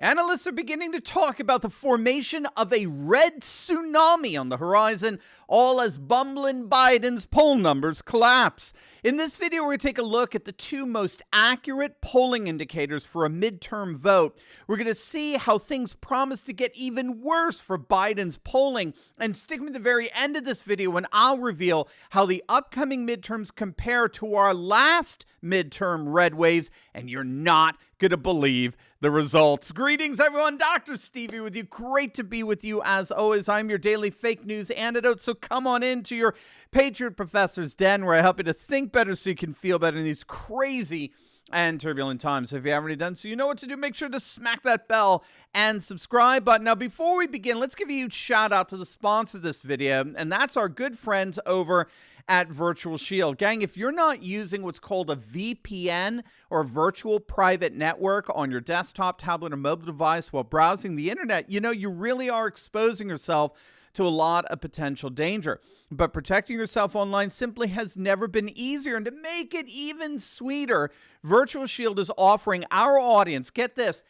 Analysts are beginning to talk about the formation of a red tsunami on the horizon, all as Bumblin Biden's poll numbers collapse. In this video, we're going to take a look at the two most accurate polling indicators for a midterm vote. We're going to see how things promise to get even worse for Biden's polling. And stick with the very end of this video when I'll reveal how the upcoming midterms compare to our last midterm red waves, and you're not going to believe the results. Greetings, everyone. Dr. Stevie with you. Great to be with you. As always, I'm your daily fake news antidote. So come on into your Patriot Professor's Den, where I help you to think better so you can feel better in these crazy and turbulent times. If you haven't already done so, you know what to do. Make sure to smack that bell and subscribe button. Now, before we begin, let's give a huge shout out to the sponsor of this video, and that's our good friends over at Virtual Shield. Gang, if you're not using what's called a VPN or virtual private network on your desktop, tablet, or mobile device while browsing the internet, you know you really are exposing yourself to a lot of potential danger. But protecting yourself online simply has never been easier. And to make it even sweeter, Virtual Shield is offering our audience, get this,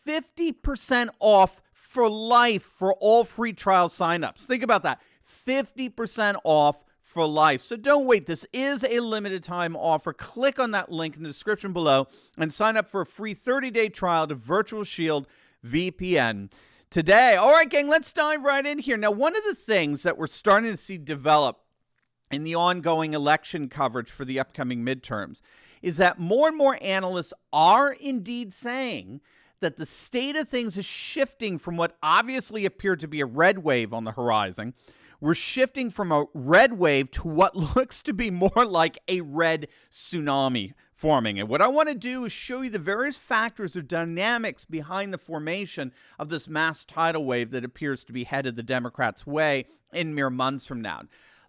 50% off for life for all free trial signups. Think about that. 50% off for life. So don't wait. This is a limited time offer. Click on that link in the description below and sign up for a free 30-day trial to Virtual Shield VPN today. All right, gang, let's dive right in here. Now, one of the things that we're starting to see develop in the ongoing election coverage for the upcoming midterms is that more and more analysts are indeed saying that the state of things is shifting from what obviously appeared to be a red wave on the horizon. We're shifting from a red wave to what looks to be more like a red tsunami forming. And what I want to do is show you the various factors or dynamics behind the formation of this mass tidal wave that appears to be headed the Democrats' way in mere months from now.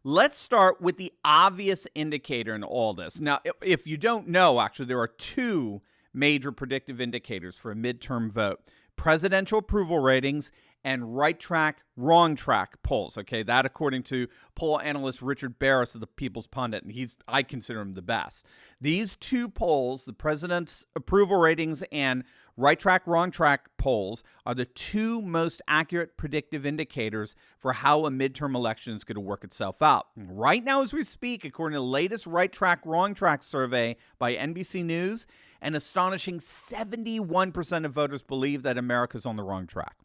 Let's start with the obvious indicator in all this. Now, if you don't know, actually, there are two major predictive indicators for a midterm vote: presidential approval ratings and right track, wrong track polls. Okay, that according to poll analyst Richard Barris of the People's Pundit, and I consider him the best. These two polls, the president's approval ratings and right track, wrong track polls, are the two most accurate predictive indicators for how a midterm election is going to work itself out. Right now, as we speak, according to the latest right track, wrong track survey by NBC News, an astonishing 71% of voters believe that America's on the wrong track.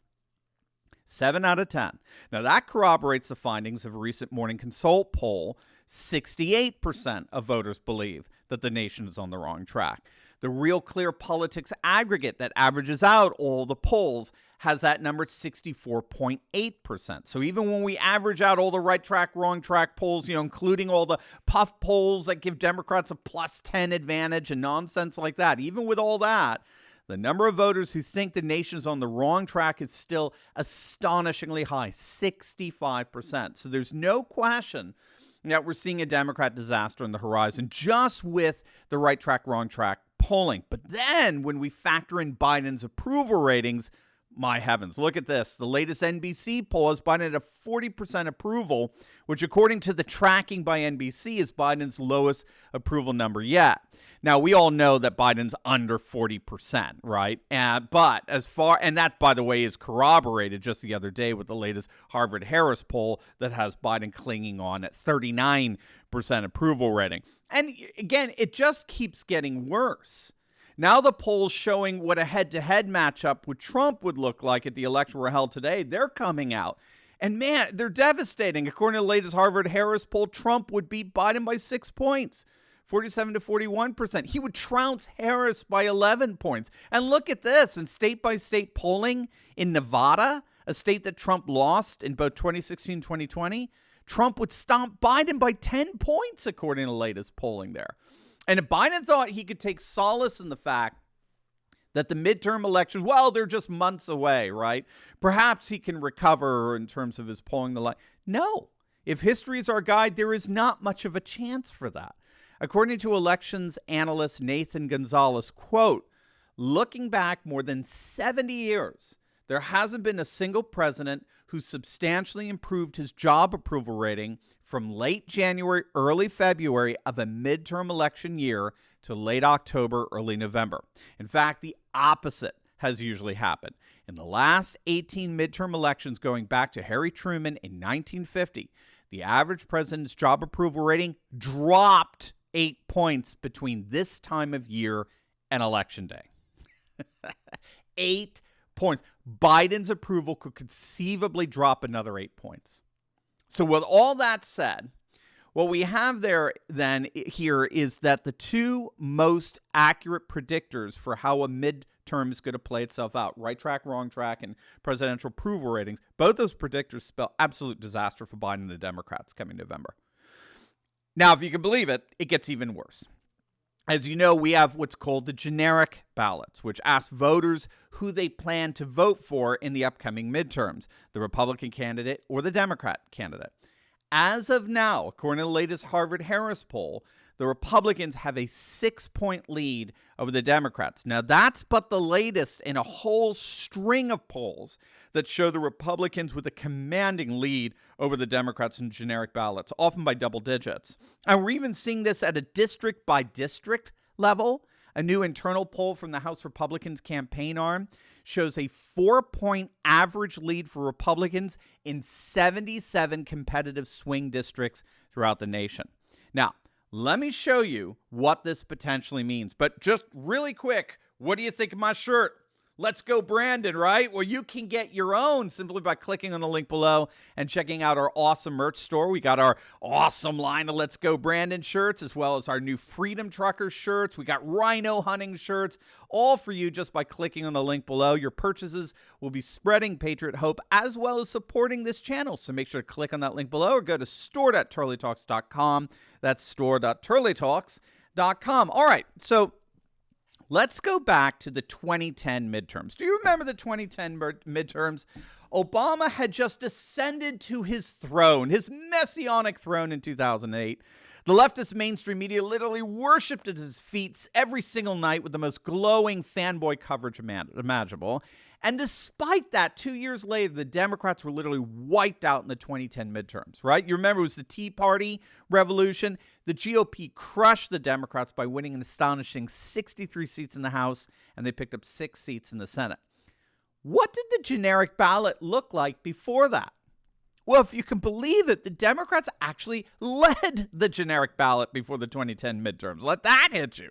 7 out of 10. Now, that corroborates the findings of a recent Morning Consult poll. 68% of voters believe that the nation is on the wrong track. The Real Clear Politics aggregate that averages out all the polls has that number at 64.8%. So even when we average out all the right track, wrong track polls, including all the puff polls that give Democrats a +10 advantage and nonsense like that, even with all that, the number of voters who think the nation's on the wrong track is still astonishingly high, 65%. So there's no question that we're seeing a Democrat disaster on the horizon just with the right track, wrong track polling. But then when we factor in Biden's approval ratings, my heavens, look at this. The latest NBC poll has Biden at a 40% approval, which according to the tracking by NBC is Biden's lowest approval number yet. Now, we all know that Biden's under 40%, right? But and that, by the way, is corroborated just the other day with the latest Harvard-Harris poll that has Biden clinging on at 39% approval rating. And again, it just keeps getting worse. Now the polls showing what a head-to-head matchup with Trump would look like at the election were held today, they're coming out. And man, they're devastating. According to the latest Harvard-Harris poll, Trump would beat Biden by 6 points, 47 to 41%. He would trounce Harris by 11 points. And look at this, in state-by-state polling in Nevada, a state that Trump lost in both 2016 and 2020, Trump would stomp Biden by 10 points, according to the latest polling there. And if Biden thought he could take solace in the fact that the midterm elections, well, they're just months away, right? Perhaps he can recover in terms of his polling the line. No. If history is our guide, there is not much of a chance for that. According to elections analyst Nathan Gonzalez, quote, looking back more than 70 years, there hasn't been a single president who substantially improved his job approval rating from late January, early February of a midterm election year to late October, early November. In fact, the opposite has usually happened. In the last 18 midterm elections going back to Harry Truman in 1950, the average president's job approval rating dropped 8 points between this time of year and Election Day. 8 points. Biden's approval could conceivably drop another 8 points. So with all that said, what we have there then here is that the two most accurate predictors for how a midterm is going to play itself out, right track, wrong track, and presidential approval ratings, both those predictors spell absolute disaster for Biden and the Democrats coming November. Now, if you can believe it, it gets even worse. As you know, we have what's called the generic ballots, which ask voters who they plan to vote for in the upcoming midterms, the Republican candidate or the Democrat candidate. As of now, according to the latest Harvard-Harris poll, the Republicans have a 6-point lead over the Democrats. Now, that's but the latest in a whole string of polls that show the Republicans with a commanding lead over the Democrats in generic ballots, often by double digits. And we're even seeing this at a district-by-district level. A new internal poll from the House Republicans campaign arm shows a 4-point average lead for Republicans in 77 competitive swing districts throughout the nation. Now, let me show you what this potentially means. But just really quick, what do you think of my shirt? Let's go, Brandon, right? Well, you can get your own simply by clicking on the link below and checking out our awesome merch store. We got our awesome line of Let's Go, Brandon shirts, as well as our new Freedom Trucker shirts. We got rhino hunting shirts, all for you just by clicking on the link below. Your purchases will be spreading Patriot hope as well as supporting this channel. So make sure to click on that link below or go to store.turleytalks.com. That's store.turleytalks.com. All right, so let's go back to the 2010 midterms. Do you remember the 2010 midterms? Obama had just ascended to his throne, his messianic throne in 2008. The leftist mainstream media literally worshipped at his feet every single night with the most glowing fanboy coverage imaginable. And despite that, 2 years later, the Democrats were literally wiped out in the 2010 midterms, right? You remember it was the Tea Party revolution. The GOP crushed the Democrats by winning an astonishing 63 seats in the House, and they picked up 6 seats in the Senate. What did the generic ballot look like before that? Well, if you can believe it, the Democrats actually led the generic ballot before the 2010 midterms. Let that hit you.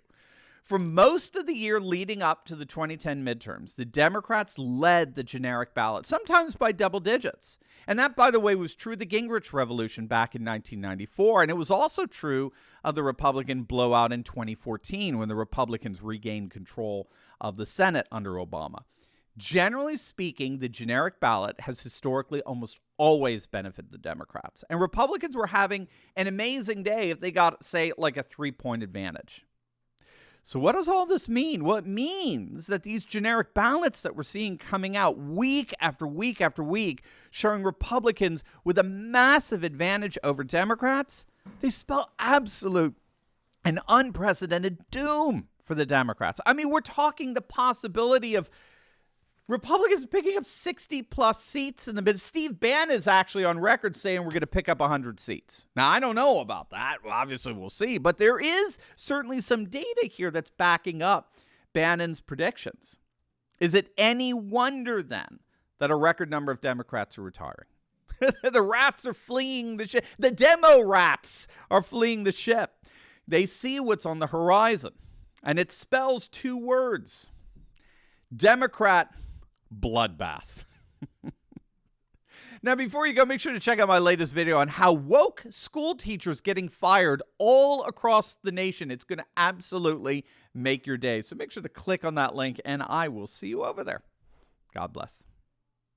For most of the year leading up to the 2010 midterms, the Democrats led the generic ballot, sometimes by double digits. And that, by the way, was true of the Gingrich Revolution back in 1994. And it was also true of the Republican blowout in 2014 when the Republicans regained control of the Senate under Obama. Generally speaking, the generic ballot has historically almost always benefited the Democrats. And Republicans were having an amazing day if they got, say, like a 3-point advantage. So what does all this mean? Well, it means that these generic ballots that we're seeing coming out week after week after week, showing Republicans with a massive advantage over Democrats, they spell absolute and unprecedented doom for the Democrats. I mean, we're talking the possibility of Republicans picking up 60-plus seats in the mid. Steve Bannon is actually on record saying we're going to pick up 100 seats. Now, I don't know about that. Well, obviously, we'll see. But there is certainly some data here that's backing up Bannon's predictions. Is it any wonder, then, that a record number of Democrats are retiring? The rats are fleeing the ship. The demo rats are fleeing the ship. They see what's on the horizon, and it spells 2 words: Democrat bloodbath. Now, before you go, make sure to check out my latest video on how woke school teachers getting fired all across the nation. It's going to absolutely make your day. So make sure to click on that link, and I will see you over there. God bless.